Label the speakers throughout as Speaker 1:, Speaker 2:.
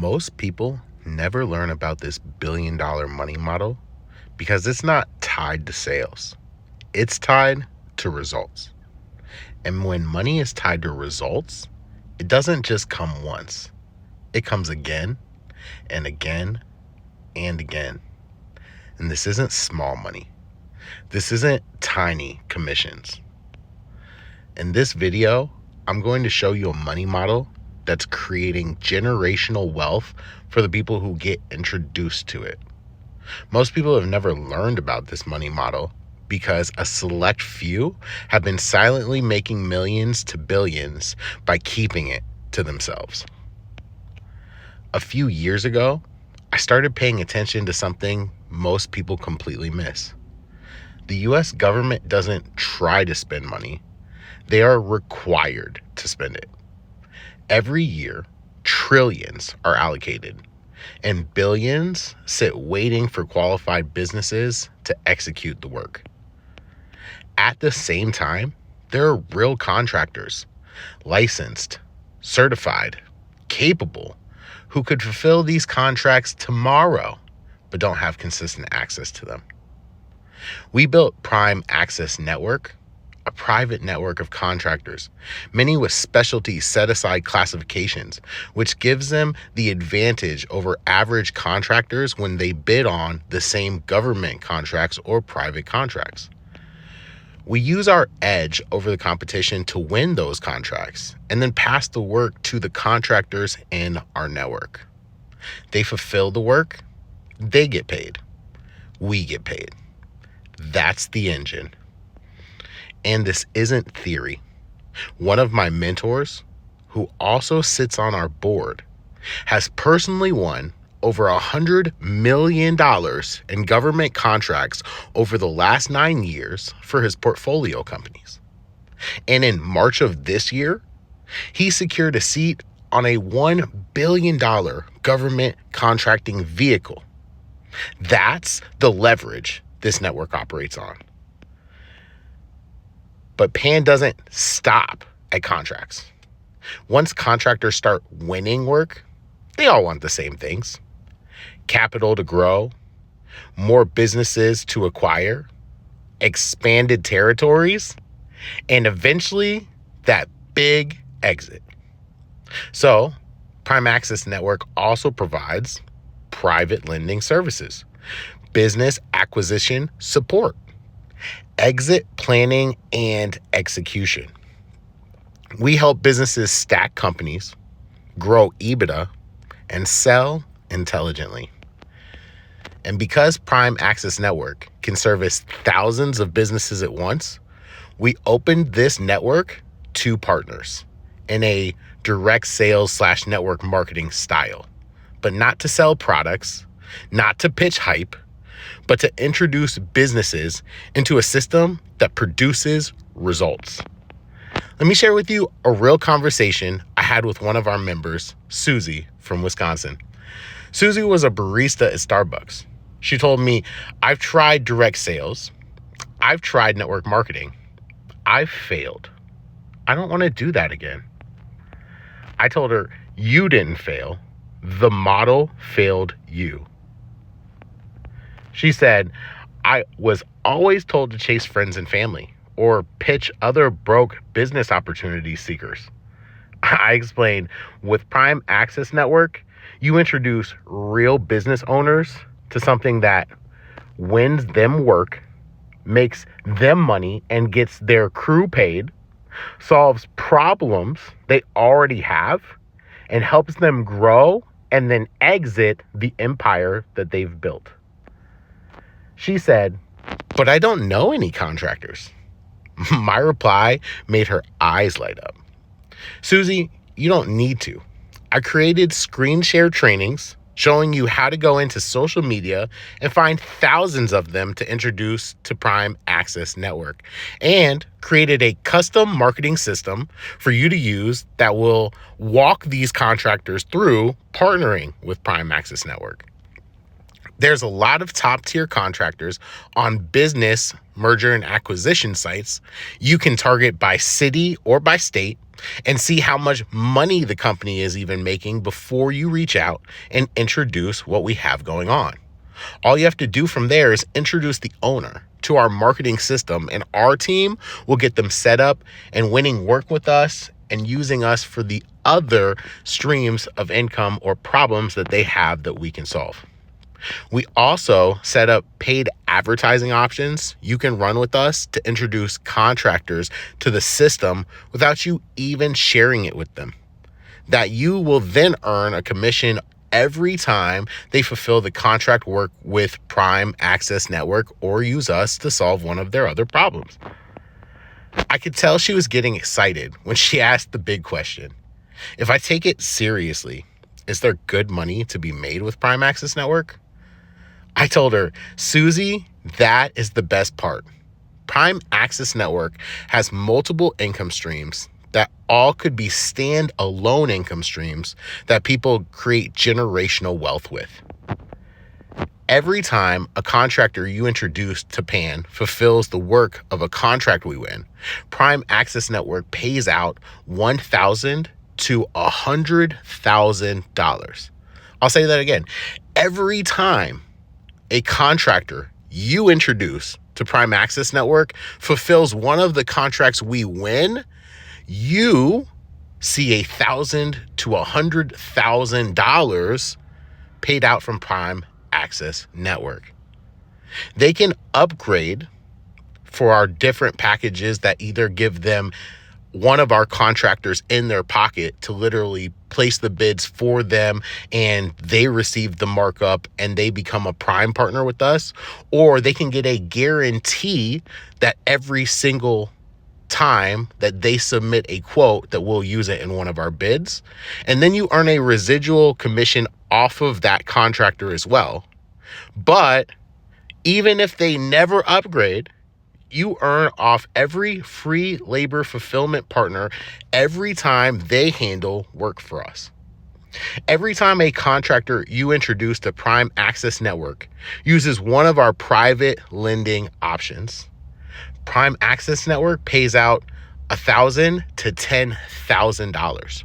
Speaker 1: Most people never learn about this billion-dollar money model because it's not tied to sales. It's tied to results. And when money is tied to results, it doesn't just come once. It comes again and again and again. And this isn't small money. This isn't tiny commissions. In this video, I'm going to show you a money model that's creating generational wealth for the people who get introduced to it. Most people have never learned about this money model because a select few have been silently making millions to billions by keeping it to themselves. A few years ago, I started paying attention to something most people completely miss. The US government doesn't try to spend money. They are required to spend it. Every year, trillions are allocated, and billions sit waiting for qualified businesses to execute the work. At the same time, there are real contractors, licensed, certified, capable, who could fulfill these contracts tomorrow, but don't have consistent access to them. We built Prime Access Network, a private network of contractors, many with specialty set-aside classifications, which gives them the advantage over average contractors when they bid on the same government contracts or private contracts. We use our edge over the competition to win those contracts and then pass the work to the contractors in our network. They fulfill the work, they get paid, we get paid. That's the engine. And this isn't theory. One of my mentors, who also sits on our board, has personally won over $100 million in government contracts over the last 9 years for his portfolio companies. And in March of this year, he secured a seat on a $1 billion government contracting vehicle. That's the leverage this network operates on. But PAN doesn't stop at contracts. Once contractors start winning work, they all want the same things: capital to grow, more businesses to acquire, expanded territories, and eventually that big exit. So, Prime Access Network also provides private lending services, business acquisition support, exit planning, and execution. We help businesses stack companies, grow EBITDA, and sell intelligently. And because Prime Access Network can service thousands of businesses at once, we opened this network to partners in a direct sales / network marketing style, but not to sell products, not to pitch hype, but to introduce businesses into a system that produces results. Let me share with you a real conversation I had with one of our members, Susie from Wisconsin. Susie was a barista at Starbucks. She told me, "I've tried direct sales. I've tried network marketing. I've failed. I don't want to do that again." I told her, "You didn't fail. The model failed you." She said, "I was always told to chase friends and family or pitch other broke business opportunity seekers." I explained, with Prime Access Network, you introduce real business owners to something that wins them work, makes them money, and gets their crew paid, solves problems they already have, and helps them grow and then exit the empire that they've built. She said, "But I don't know any contractors." My reply made her eyes light up. "Susie, you don't need to. I created screen share trainings showing you how to go into social media and find thousands of them to introduce to Prime Access Network, and created a custom marketing system for you to use that will walk these contractors through partnering with Prime Access Network. There's a lot of top tier contractors on business merger and acquisition sites you can target by city or by state and see how much money the company is even making before you reach out and introduce what we have going on. All you have to do from there is introduce the owner to our marketing system, and our team will get them set up and winning work with us and using us for the other streams of income or problems that they have that we can solve. We also set up paid advertising options you can run with us to introduce contractors to the system without you even sharing it with them, that you will then earn a commission every time they fulfill the contract work with Prime Access Network or use us to solve one of their other problems. I could tell she was getting excited when she asked the big question. If I take it seriously, is there good money to be made with Prime Access Network? I told her, Susie, that is the best part. Prime Access Network has multiple income streams that all could be stand-alone income streams that people create generational wealth with. Every time a contractor you introduce to PAN fulfills the work of a contract we win, Prime Access Network pays out $1,000 to $100,000. I'll say that again. Every time a contractor you introduce to Prime Access Network fulfills one of the contracts we win, you see $1,000 to $100,000 paid out from Prime Access Network. They can upgrade for our different packages that either give them one of our contractors in their pocket to literally place the bids for them and they receive the markup and they become a Prime partner with us, or they can get a guarantee that every single time that they submit a quote that we'll use it in one of our bids. And then you earn a residual commission off of that contractor as well. But even if they never upgrade, you earn off every free labor fulfillment partner every time they handle work for us. Every time a contractor you introduce to Prime Access Network uses one of our private lending options, Prime Access Network pays out $1,000 to $10,000.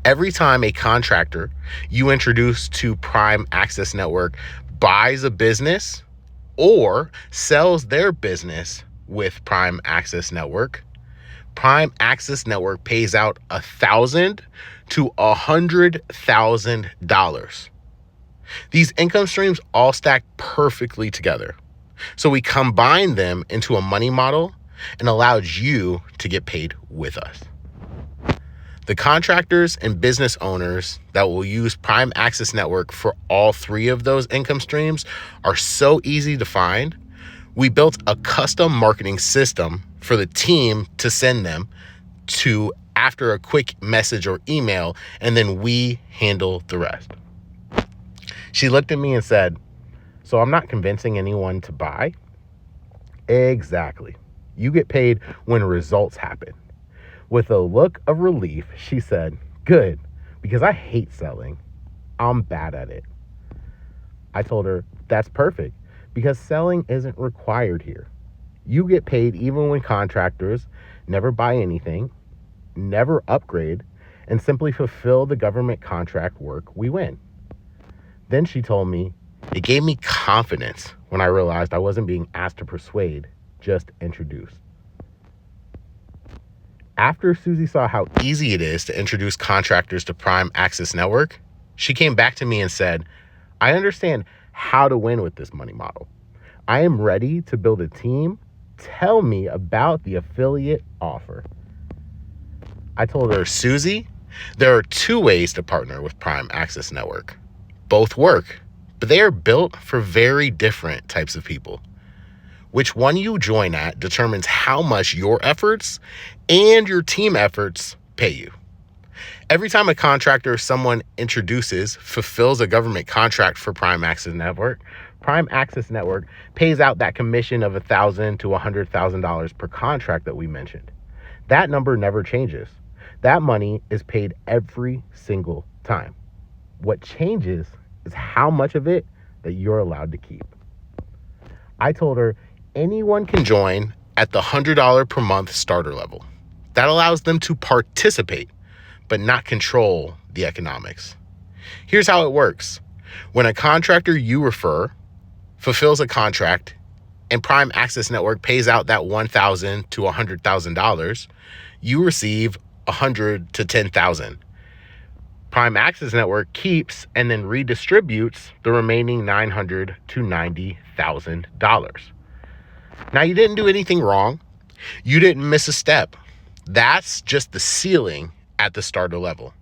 Speaker 1: Every time a contractor you introduce to Prime Access Network buys a business or sells their business with Prime Access Network, Prime Access Network pays out $1,000 to $100,000. These income streams all stack perfectly together. So we combine them into a money model and allows you to get paid with us. The contractors and business owners that will use Prime Access Network for all three of those income streams are so easy to find. We built a custom marketing system for the team to send them to after a quick message or email, and then we handle the rest. She looked at me and said, "So I'm not convincing anyone to buy?" Exactly. You get paid when results happen. With a look of relief, she said, "Good, because I hate selling. I'm bad at it." I told her, "That's perfect, because selling isn't required here. You get paid even when contractors never buy anything, never upgrade, and simply fulfill the government contract work we win." Then she told me, "It gave me confidence when I realized I wasn't being asked to persuade, just introduce." After Susie saw how easy it is to introduce contractors to Prime Access Network, she came back to me and said, "I understand how to win with this money model. I am ready to build a team. Tell me about the affiliate offer." I told her, "Susie, there are two ways to partner with Prime Access Network. Both work, but they are built for very different types of people. Which one you join at determines how much your efforts and your team efforts pay you. Every time a contractor someone introduces fulfills a government contract for Prime Access Network pays out that commission of $1,000 to $100,000 per contract that we mentioned. That number never changes. That money is paid every single time. What changes is how much of it that you're allowed to keep." I told her anyone can join at the $100 per month starter level. That allows them to participate, but not control the economics. Here's how it works. When a contractor you refer fulfills a contract and Prime Access Network pays out that $1,000 to $100,000, you receive $100 to $10,000. Prime Access Network keeps and then redistributes the remaining $900 to $90,000. Now, you didn't do anything wrong. You didn't miss a step. That's just the ceiling at the starter level.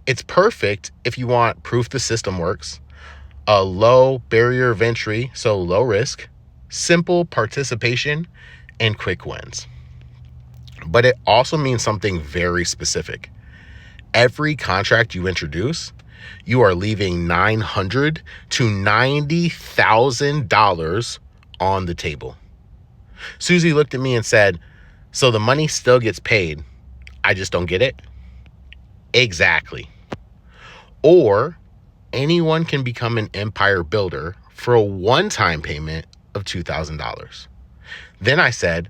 Speaker 1: It's perfect if you want proof the system works, a low barrier of entry, so low risk, simple participation, and quick wins. But it also means something very specific. Every contract you introduce, you are leaving $900 to $90,000 on the table. Susie looked at me and said, "So the money still gets paid, I just don't get it?" Exactly. Or anyone can become an empire builder for a one-time payment of $2,000. Then I said,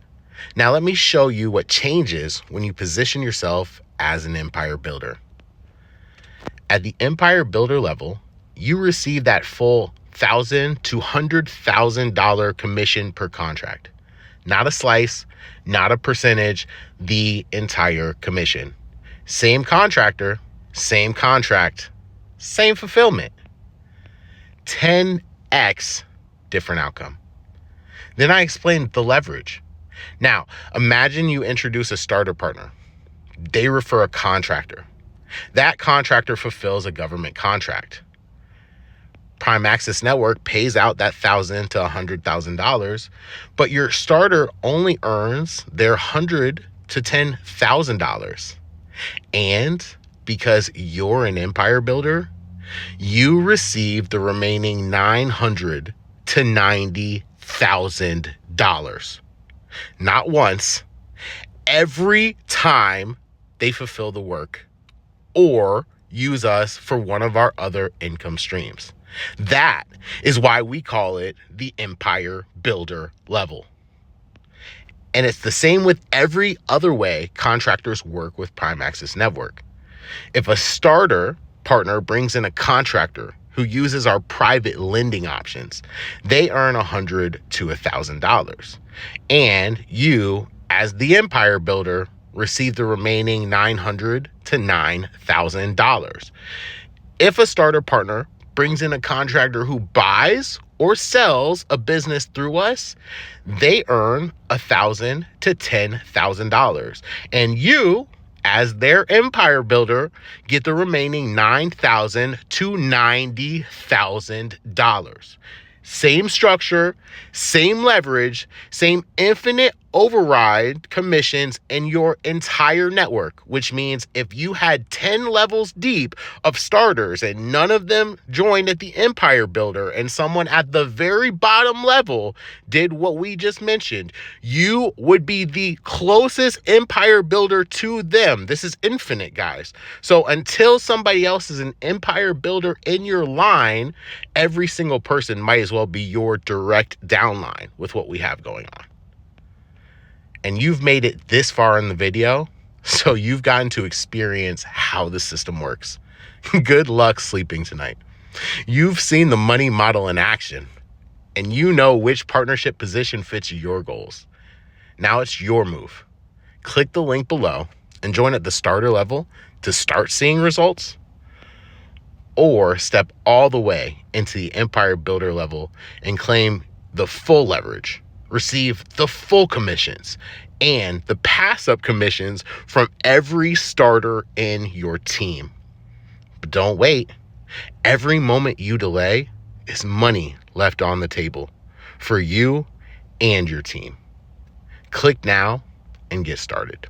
Speaker 1: "Now let me show you what changes when you position yourself as an empire builder." At the empire builder level, you receive that full $1,000 to $100,000 commission per contract. Not a slice, not a percentage, the entire commission. Same contractor, same contract, same fulfillment. 10x different outcome. Then I explained the leverage. Now, imagine you introduce a starter partner. They refer a contractor. That contractor fulfills a government contract. Prime Access Network pays out that $1,000 to $100,000, but your starter only earns their $100 to $10,000. And because you're an empire builder, you receive the remaining $900 to $90,000. Not once, every time they fulfill the work or use us for one of our other income streams. That is why we call it the empire builder level. And it's the same with every other way contractors work with Prime Access Network. If a starter partner brings in a contractor who uses our private lending options, they earn $100 to $1,000. And you, as the empire builder, receive the remaining $900 to $9,000. If a starter partner brings in a contractor who buys or sells a business through us, they earn $1,000 to $10,000. And you, as their empire builder, get the remaining $9,000 to $90,000. Same structure, same leverage, same infinite override commissions in your entire network, which means if you had 10 levels deep of starters and none of them joined at the empire builder and someone at the very bottom level did what we just mentioned, you would be the closest empire builder to them. This is infinite, guys. So until somebody else is an empire builder in your line, every single person might as well be your direct downline with what we have going on. And you've made it this far in the video, so you've gotten to experience how the system works. Good luck sleeping tonight. You've seen the money model in action, and you know which partnership position fits your goals. Now it's your move. Click the link below and join at the starter level to start seeing results, or step all the way into the empire builder level and claim the full leverage, receive the full commissions and the pass-up commissions from every starter in your team. But don't wait. Every moment you delay is money left on the table for you and your team. Click now and get started.